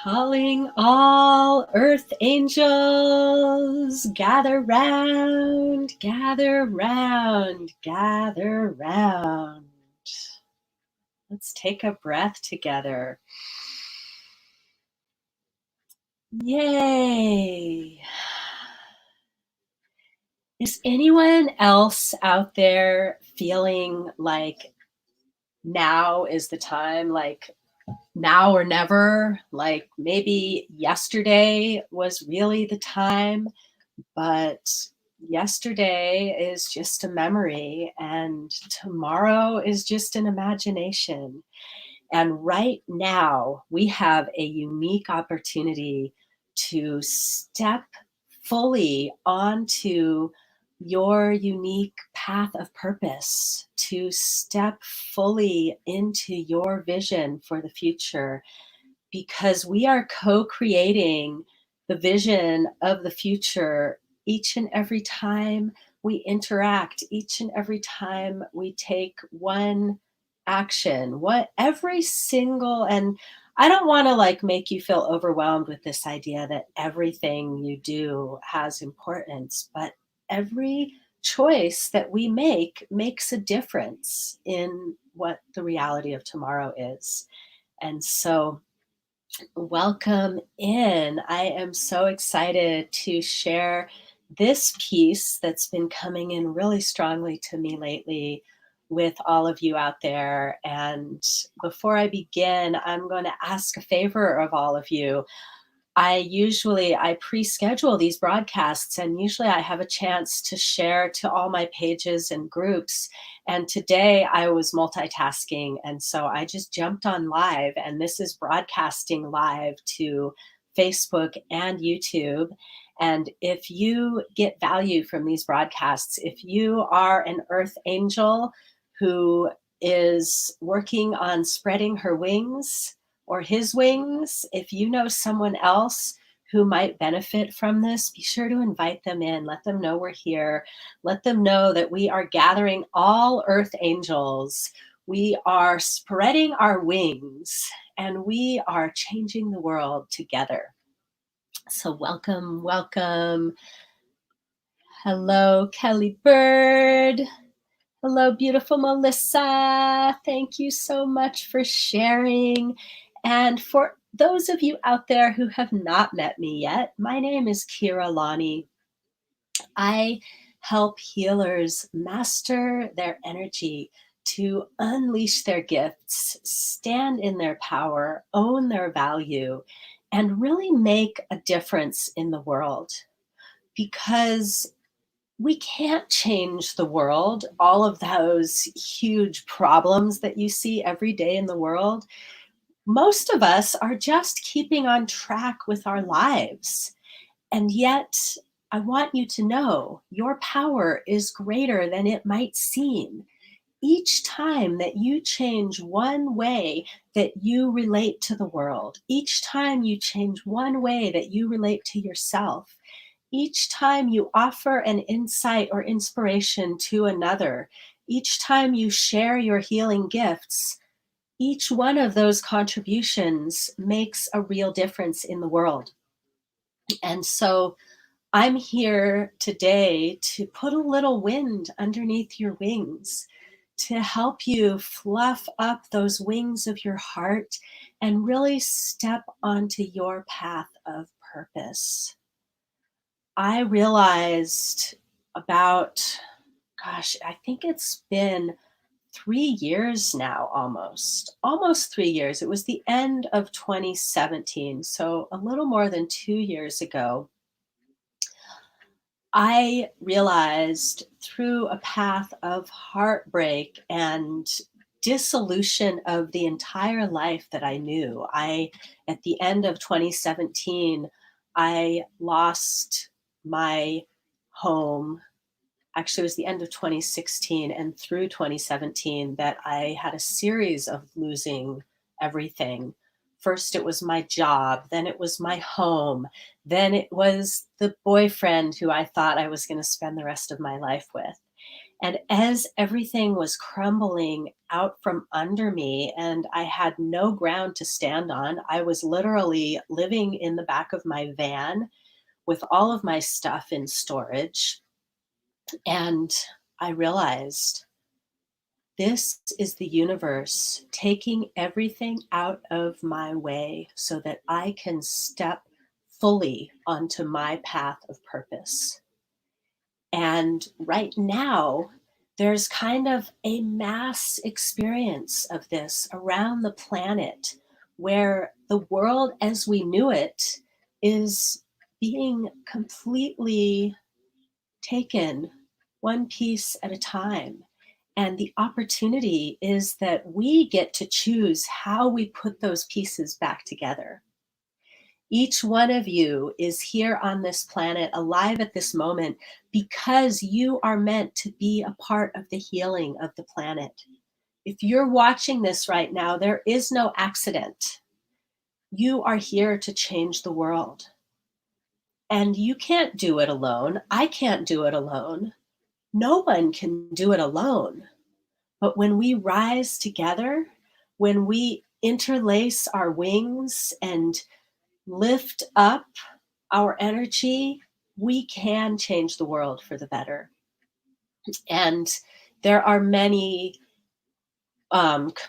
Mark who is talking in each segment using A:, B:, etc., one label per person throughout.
A: Calling all earth angels, gather round, gather round, gather round. Let's take a breath together. Yay. Is anyone else out there feeling like now is the time, like now or never? Like maybe yesterday was really the time, but yesterday is just a memory and tomorrow is just an imagination. And right now, we have a unique opportunity to step fully onto your unique path of purpose, to step fully into your vision for the future, because we are co-creating the vision of the future each and every time we interact, each and every time we take one action, what every single, and I don't want to like make you feel overwhelmed with this idea that everything you do has importance, but every choice that we make makes a difference in what the reality of tomorrow is. And so welcome in. I am so excited to share this piece that's been coming in really strongly to me lately with all of you out there. And before I begin, I'm going to ask a favor of all of you. I pre-schedule these broadcasts, and usually I have a chance to share to all my pages and groups. And today I was multitasking, and so I just jumped on live, and this is broadcasting live to Facebook and YouTube. And if you get value from these broadcasts, if you are an earth angel who is working on spreading her wings or his wings, if you know someone else who might benefit from this, be sure to invite them in. Let them know we're here. Let them know that we are gathering all earth angels. We are spreading our wings and we are changing the world together. So welcome, welcome. Hello, Kelly Bird. Hello, beautiful Melissa. Thank you so much for sharing. And for those of you out there who have not met me yet, my name is Kira Lani. I help healers master their energy to unleash their gifts, stand in their power, own their value, and really make a difference in the world. Because we can't change the world, all of those huge problems that you see every day in the world. Most of us are just keeping on track with our lives. And yet, I want you to know your power is greater than it might seem. Each time that you change one way that you relate to the world, each time you change one way that you relate to yourself, each time you offer an insight or inspiration to another, each time you share your healing gifts, each one of those contributions makes a real difference in the world. And so I'm here today to put a little wind underneath your wings, to help you fluff up those wings of your heart and really step onto your path of purpose. I realized about, gosh, I think it's been 3 years now, almost 3 years. It was the end of 2017, so a little more than 2 years ago. I realized through a path of heartbreak and dissolution of the entire life that I knew. At the end of 2017, I lost my home. Actually, it was the end of 2016 and through 2017 that I had a series of losing everything First, it was my job, then it was my home, then it was the boyfriend who I thought I was going to spend the rest of my life with. And as everything was crumbling out from under me and I had no ground to stand on, I was literally living in the back of my van with all of my stuff in storage. And I realized this is the universe taking everything out of my way so that I can step fully onto my path of purpose. And right now, there's kind of a mass experience of this around the planet where the world as we knew it is being completely taken one piece at a time. And the opportunity is that we get to choose how we put those pieces back together. Each one of you is here on this planet, alive at this moment, because you are meant to be a part of the healing of the planet. If you're watching this right now, there is no accident. You are here to change the world. And you can't do it alone. I can't do it alone. No one can do it alone. But when we rise together, when we interlace our wings and lift up our energy, we can change the world for the better. And there are many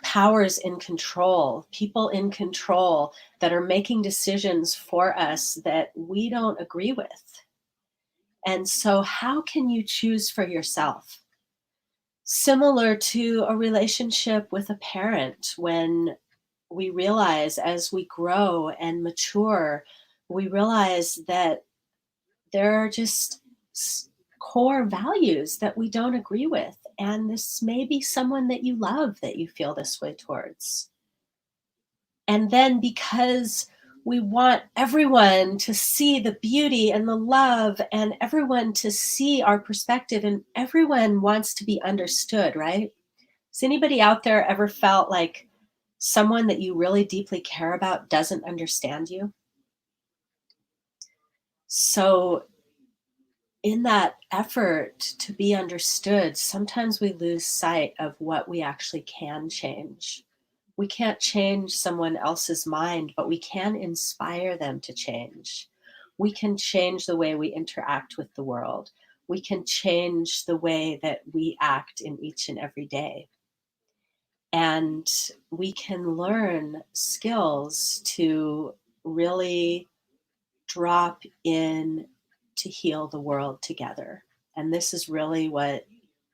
A: powers in control, people in control that are making decisions for us that we don't agree with. And so, how can you choose for yourself? Similar to a relationship with a parent, when we realize as we grow and mature, we realize that there are just core values that we don't agree with. And this may be someone that you love that you feel this way towards. And then because we want everyone to see the beauty and the love and everyone to see our perspective, and everyone wants to be understood, right? Has anybody out there ever felt like someone that you really deeply care about doesn't understand you? So, in that effort to be understood, sometimes we lose sight of what we actually can change. We can't change someone else's mind, but we can inspire them to change. We can change the way we interact with the world. We can change the way that we act in each and every day. And we can learn skills to really drop in to heal the world together. And this is really what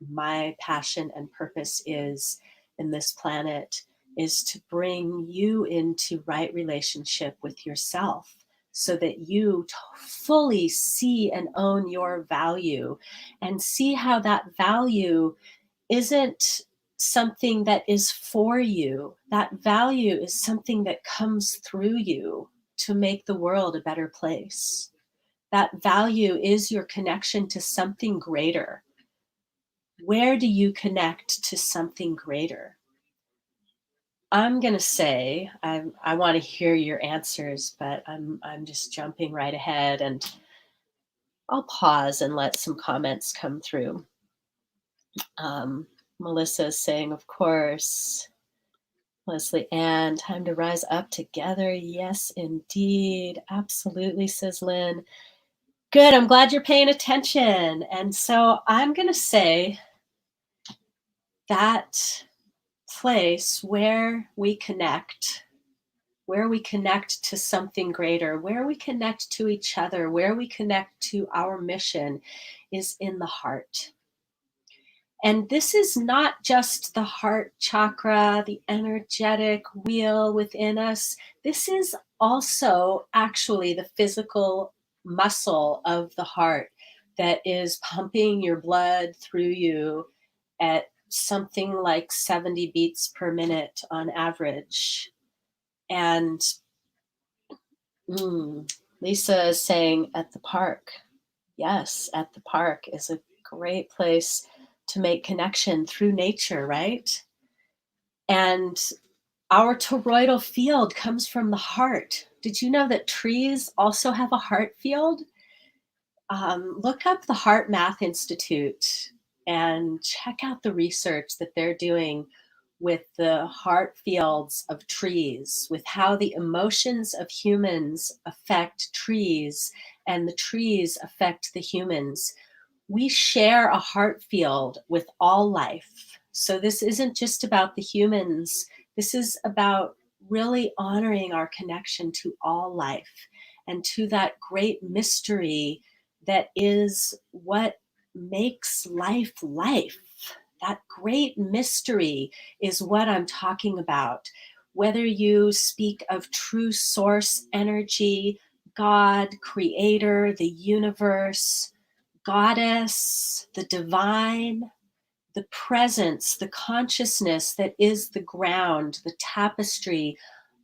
A: my passion and purpose is in this planet, is to bring you into right relationship with yourself so that you fully see and own your value and see how that value isn't something that is for you. That value is something that comes through you to make the world a better place. That value is your connection to something greater. Where do you connect to something greater? I'm going to say, I want to hear your answers, but I'm just jumping right ahead, and I'll pause and let some comments come through. Um, Melissa is saying, of course. Leslie Ann, time to rise up together. Yes, indeed. Absolutely, says Lynn. Good. I'm glad you're paying attention. And so I'm going to say that place where we connect to something greater, where we connect to each other, where we connect to our mission is in the heart. And this is not just the heart chakra, the energetic wheel within us. This is also actually the physical muscle of the heart that is pumping your blood through you at something like 70 beats per minute on average. And Lisa is saying at the park. Yes, at the park is a great place to make connection through nature, right? And Our toroidal field comes from the heart. Did you know that trees also have a heart field? Look up the Heart Math Institute and check out the research that they're doing with the heart fields of trees, with how the emotions of humans affect trees and the trees affect the humans. We share a heart field with all life. So this isn't just about the humans. This is about really honoring our connection to all life and to that great mystery that is what makes life life. That great mystery is what I'm talking about. Whether you speak of true source energy, God, creator, the universe, goddess, the divine, the presence, the consciousness that is the ground, the tapestry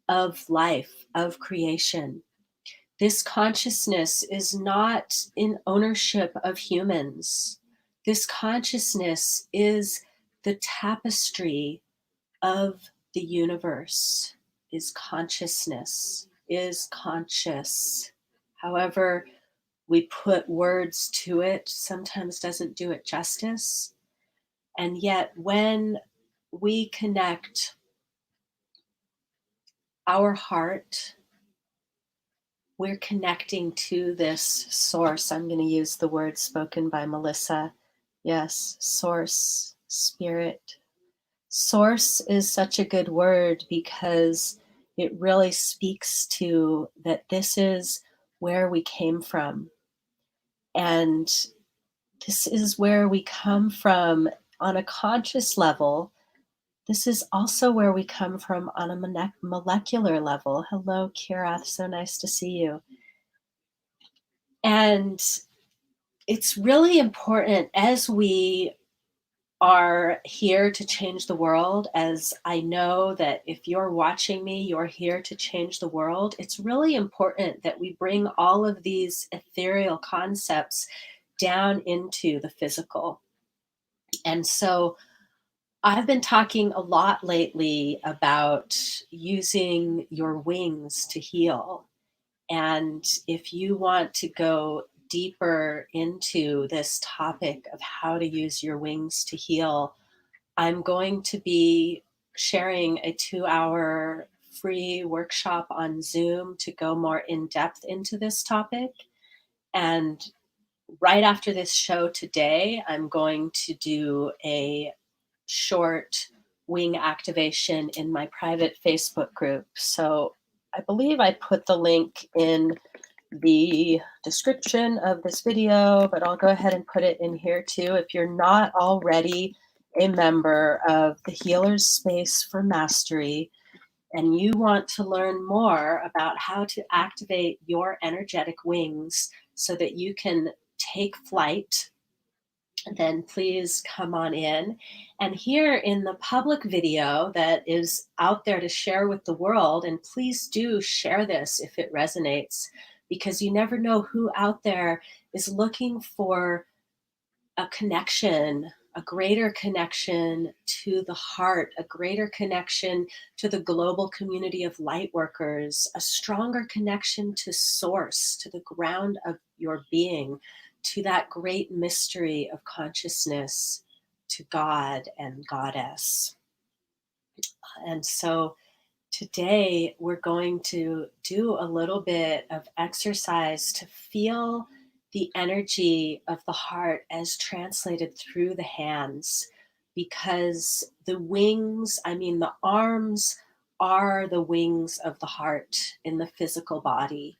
A: of life, of creation. This consciousness is not in ownership of humans. This consciousness is the tapestry of the universe, is consciousness, is conscious. However, we put words to it sometimes doesn't do it justice. And yet, when we connect our heart, we're connecting to this source. I'm going to use the word spoken by Melissa. Yes, source, spirit. Source is such a good word because it really speaks to that this is where we came from. And this is where we come from on a conscious level. This is also where we come from on a molecular level. Hello, Kirath. So nice to see you. And it's really important as we are here to change the world, as I know that if you're watching me, you're here to change the world. It's really important that we bring all of these ethereal concepts down into the physical. And so I've been talking a lot lately about using your wings to heal. And if you want to go deeper into this topic of how to use your wings to heal, I'm going to be sharing a 2-hour free workshop on Zoom to go more in depth into this topic. And right after this show today, I'm going to do a short wing activation in my private Facebook group. So I believe I put the link in the description of this video, but I'll go ahead and put it in here too. If you're not already a member of the Healer's Space for Mastery and you want to learn more about how to activate your energetic wings so that you can take flight, then please come on in. And here in the public video that is out there to share with the world, and please do share this if it resonates, because you never know who out there is looking for a connection, a greater connection to the heart, a greater connection to the global community of light workers, a stronger connection to source, to the ground of your being, to that great mystery of consciousness, to God and Goddess. And so today we're going to do a little bit of exercise to feel the energy of the heart as translated through the hands, because the wings, I mean, the arms are the wings of the heart in the physical body.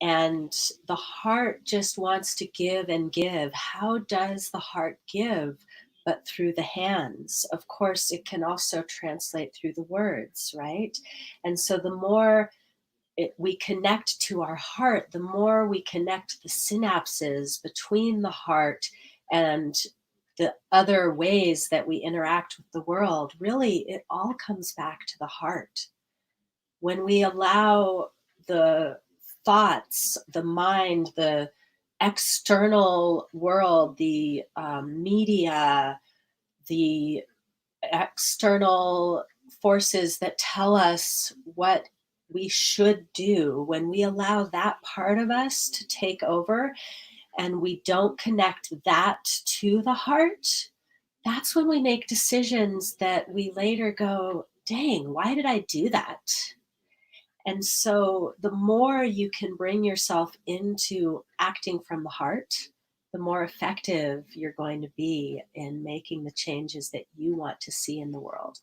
A: And the heart just wants to give and give. How does the heart give? But through the hands. Of course, it can also translate through the words, right? And so the more we connect to our heart, the more we connect the synapses between the heart and the other ways that we interact with the world. Really, it all comes back to the heart. When we allow the thoughts, the mind, the external world, the media, the external forces that tell us what we should do, when we allow that part of us to take over and we don't connect that to the heart, that's when we make decisions that we later go, dang, why did I do that? And so the more you can bring yourself into acting from the heart, the more effective you're going to be in making the changes that you want to see in the world.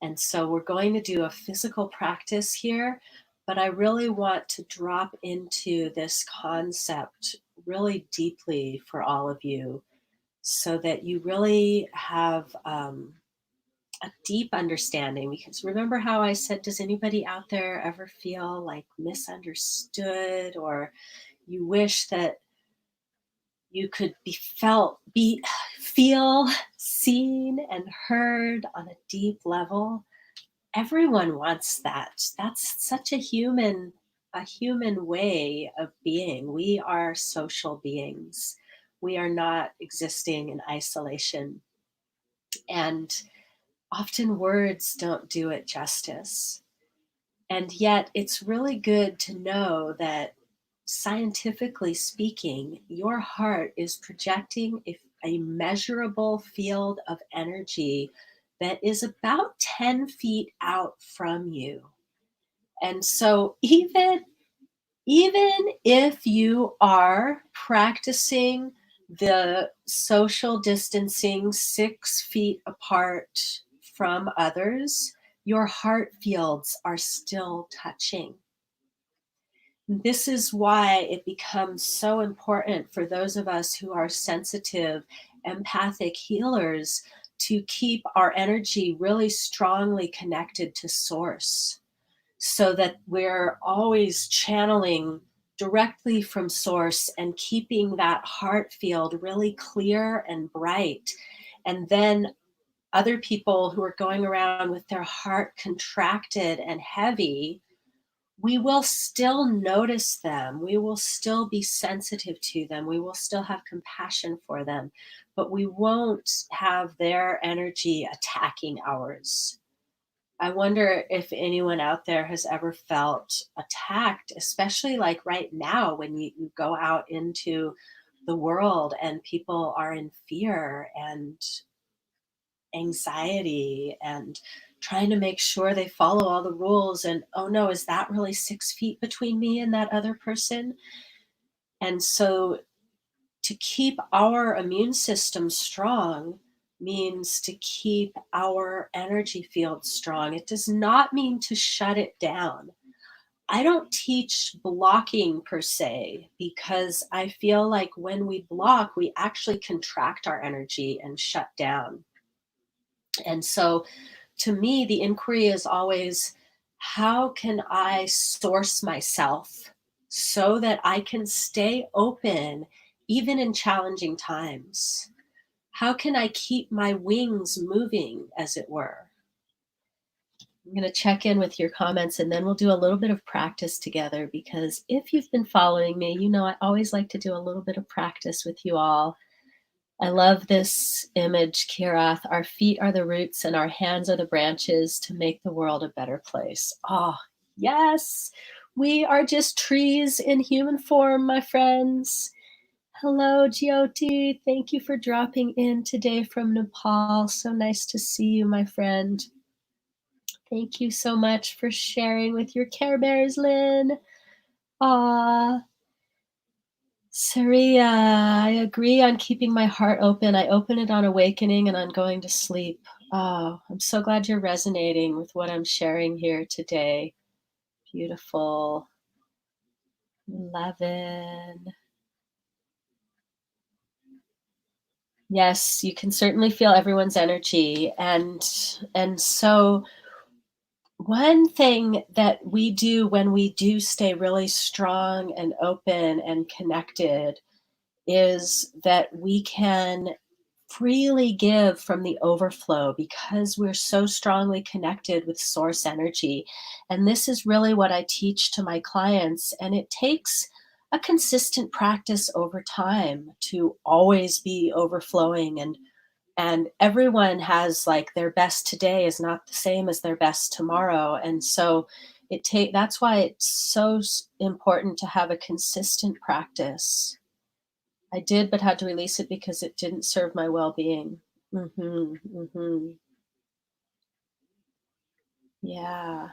A: And so we're going to do a physical practice here, but I really want to drop into this concept really deeply for all of you so that you really have a deep understanding. Because remember how I said, does anybody out there ever feel like misunderstood, or you wish that you could feel seen and heard on a deep level? Everyone wants that. That's such a human way of being. We are social beings. We are not existing in isolation. And often words don't do it justice. And yet, it's really good to know that scientifically speaking, your heart is projecting a measurable field of energy that is about 10 feet out from you. And so, even if you are practicing the social distancing 6 feet apart from others, your heart fields are still touching. This is why it becomes so important for those of us who are sensitive, empathic healers to keep our energy really strongly connected to source, so that we're always channeling directly from source and keeping that heart field really clear and bright. And then other people who are going around with their heart contracted and heavy, we will still notice them. We will still be sensitive to them. We will still have compassion for them, but we won't have their energy attacking ours. I wonder if anyone out there has ever felt attacked, especially like right now when you go out into the world and people are in fear and anxiety and trying to make sure they follow all the rules. And oh no, is that really 6 feet between me and that other person? And so to keep our immune system strong means to keep our energy field strong. It does not mean to shut it down. I don't teach blocking per se, because I feel like when we block, we actually contract our energy and shut down. And so to me, the inquiry is always, how can I source myself so that I can stay open even in challenging times? How can I keep my wings moving, as it were? I'm going to check in with your comments and then we'll do a little bit of practice together, because if you've been following me, you know I always like to do a little bit of practice with you all. I love this image, Kirath. Our feet are the roots and our hands are the branches to make the world a better place. Oh, yes. We are just trees in human form, my friends. Hello, Jyoti. Thank you for dropping in today from Nepal. So nice to see you, my friend. Thank you so much for sharing with your Care Bears, Lynn. Ah, Saria, I agree on keeping my heart open. I open it on awakening and on going to sleep. Oh, I'm so glad you're resonating with what I'm sharing here today. Beautiful. 11. Yes, you can certainly feel everyone's energy. And so one thing that we do when we do stay really strong and open and connected is that we can freely give from the overflow, because we're so strongly connected with source energy. And this is really what I teach to my clients. And it takes a consistent practice over time to always be overflowing And everyone has like their best today is not the same as their best tomorrow. And so that's why it's so important to have a consistent practice. I did, but had to release it because it didn't serve my well-being. Yeah.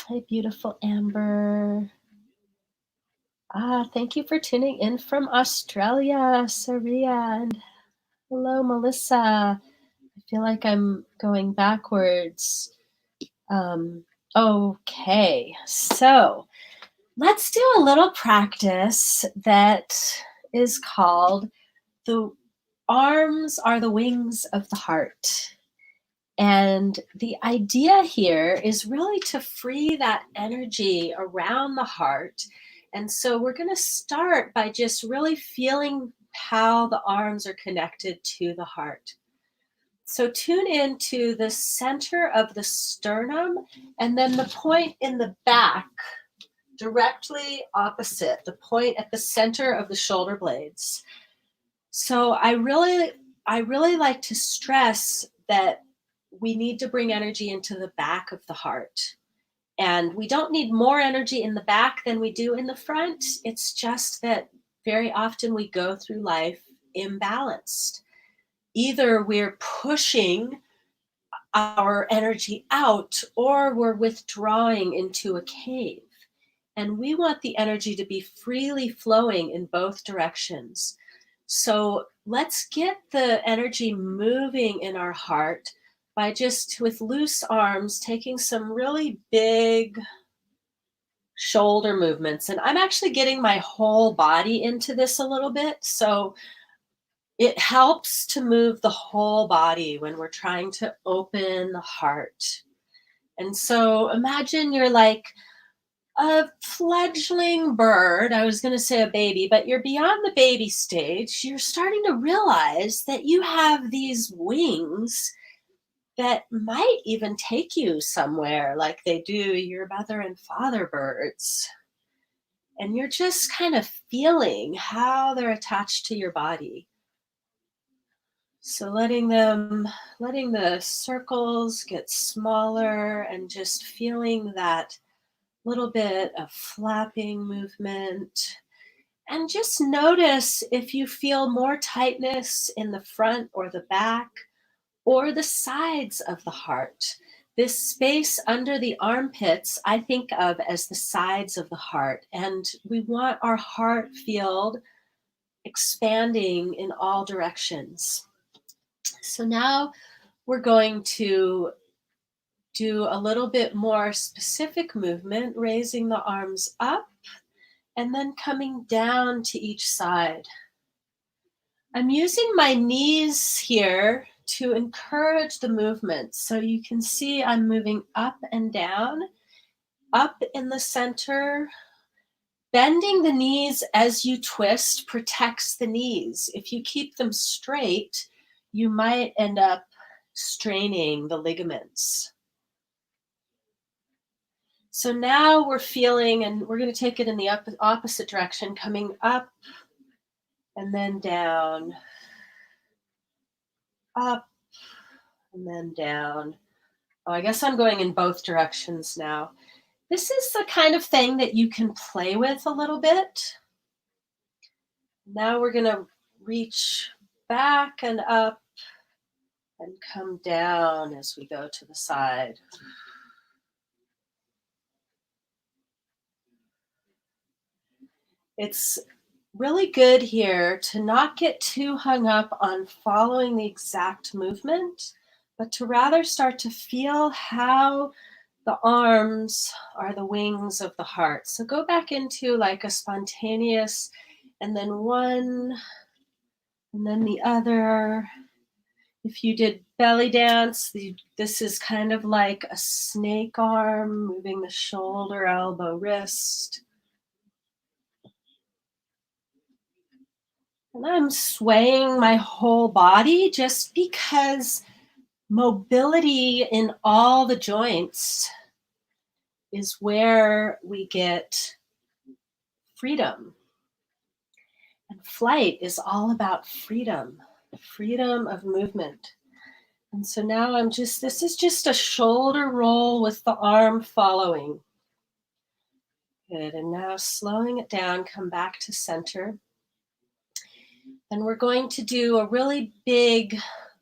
A: Hi, beautiful Amber. Thank you for tuning in from Australia, Saria, and hello, Melissa. I feel like I'm going backwards. Um, okay, so let's do a little practice that is called the arms are the wings of the heart. And the idea here is really to free that energy around the heart. And so we're going to start by just really feeling how the arms are connected to the heart. So tune into the center of the sternum and then the point in the back, directly opposite, the point at the center of the shoulder blades. So I really like to stress that we need to bring energy into the back of the heart. And we don't need more energy in the back than we do in the front. It's just that very often we go through life imbalanced. Either we're pushing our energy out or we're withdrawing into a cave. And we want the energy to be freely flowing in both directions. So let's get the energy moving in our heart by just with loose arms taking some really big shoulder movements. And I'm actually getting my whole body into this a little bit. So it helps to move the whole body when we're trying to open the heart. And so imagine you're like a fledgling bird. I was going to say a baby, but you're beyond the baby stage. You're starting to realize that you have these wings that might even take you somewhere like they do your mother and father birds. And you're just kind of feeling how they're attached to your body. So letting the circles get smaller and just feeling that little bit of flapping movement. And just notice if you feel more tightness in the front or the back or the sides of the heart. This space under the armpits, I think of as the sides of the heart. And we want our heart field expanding in all directions. So now we're going to do a little bit more specific movement, raising the arms up and then coming down to each side. I'm using my knees here to encourage the movement. So you can see I'm moving up and down, up in the center. Bending the knees as you twist protects the knees. If you keep them straight, you might end up straining the ligaments. So now we're feeling, and we're going to take it in the opposite direction, coming up and then down, up and then down. Oh, I guess I'm going in both directions now. This is the kind of thing that you can play with a little bit. Now we're going to reach back and up and come down as we go to the side. It's really good here to not get too hung up on following the exact movement, but to rather start to feel how the arms are the wings of the heart. So go back into like a spontaneous, and then one, and then the other. If you did belly dance, this is kind of like a snake arm, moving the shoulder, elbow, wrist. And I'm swaying my whole body just because mobility in all the joints is where we get freedom. And flight is all about freedom. freedom of movement. And so now this is just a shoulder roll with the arm following. Good. And now slowing it down, come back to center. And we're going to do a really big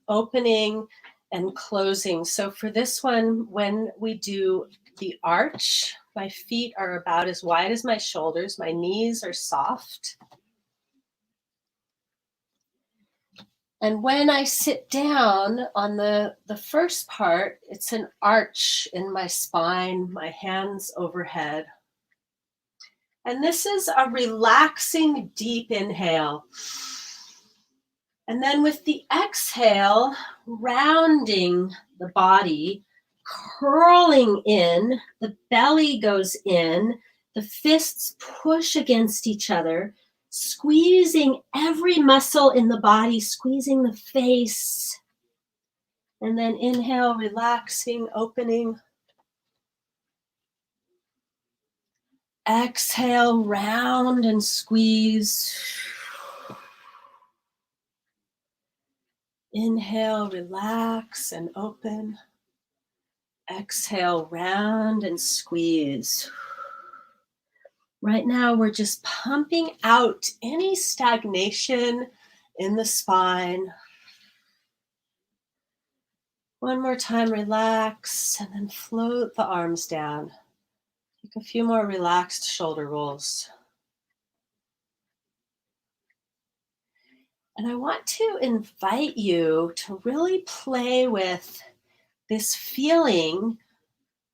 A: opening and closing. So for this one, when we do the arch, my feet are about as wide as my shoulders. My knees are soft. And when I sit down on the first part, it's an arch in my spine, my hands overhead. And this is a relaxing, deep inhale. And then with the exhale, rounding the body, curling in, the belly goes in, the fists push against each other, squeezing every muscle in the body, squeezing the face. And then inhale, relaxing, opening. Exhale, round and squeeze. Inhale, relax and open. Exhale, round and squeeze. Right now, we're just pumping out any stagnation in the spine. One more time, relax, and then float the arms down. Take a few more relaxed shoulder rolls. And I want to invite you to really play with this feeling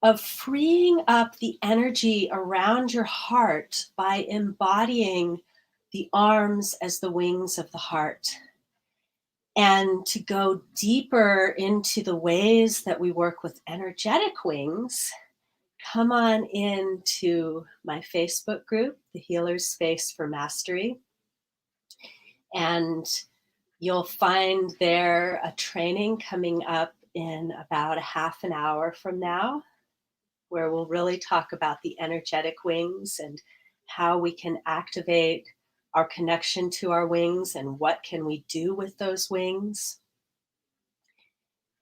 A: of freeing up the energy around your heart by embodying the arms as the wings of the heart. And to go deeper into the ways that we work with energetic wings, come on into my Facebook group, The Healer's Space for Mastery. And you'll find there a training coming up in about a half an hour from now, where we'll really talk about the energetic wings and how we can activate our connection to our wings and what can we do with those wings.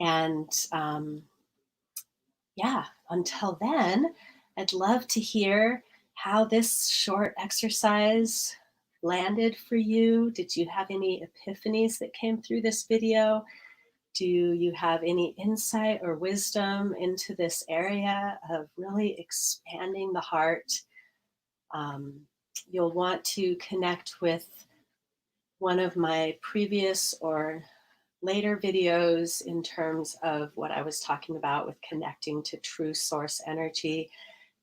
A: And until then, I'd love to hear how this short exercise landed for you. Did you have any epiphanies that came through this video? Do you have any insight or wisdom into this area of really expanding the heart? You'll want to connect with one of my previous or later videos in terms of what I was talking about with connecting to true source energy.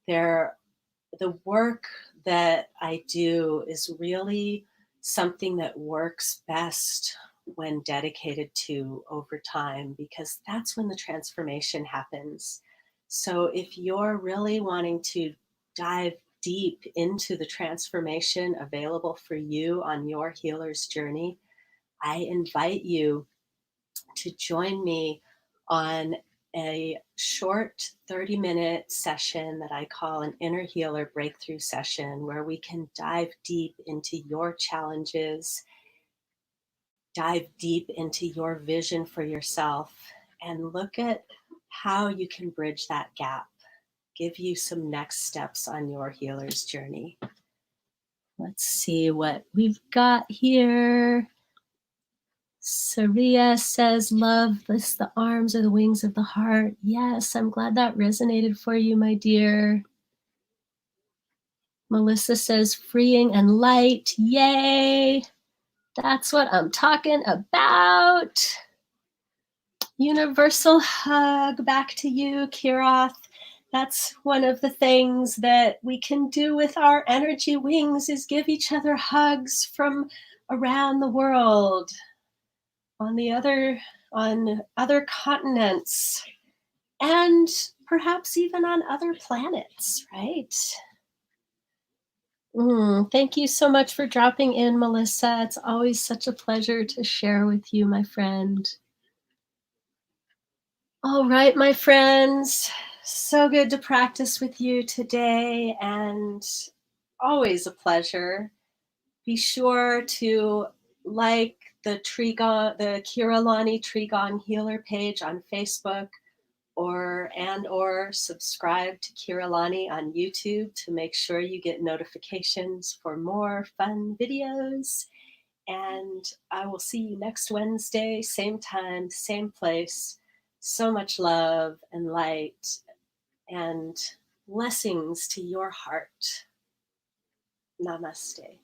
A: The work that I do is really something that works best when dedicated to over time, because that's when the transformation happens. So if you're really wanting to dive deep into the transformation available for you on your healer's journey, I invite you to join me on a short 30-minute session that I call an Inner Healer Breakthrough Session, where we can dive deep into your challenges, dive deep into your vision for yourself, and look at how you can bridge that gap, give you some next steps on your healer's journey. Let's see what we've got here. Saria says, love this, the arms are the wings of the heart. Yes, I'm glad that resonated for you, my dear. Melissa says, freeing and light. Yay. That's what I'm talking about. Universal hug back to you, Kiroth. That's one of the things that we can do with our energy wings, is give each other hugs from around the world. On other continents, and perhaps even on other planets, right? Thank you so much for dropping in, Melissa. It's always such a pleasure to share with you, my friend. All right, my friends, so good to practice with you today, and always a pleasure. Be sure to like the Kiralani Trigon Healer page on Facebook, or subscribe to Kiralani on YouTube to make sure you get notifications for more fun videos. And I will see you next Wednesday, same time, same place. So much love and light and blessings to your heart. Namaste.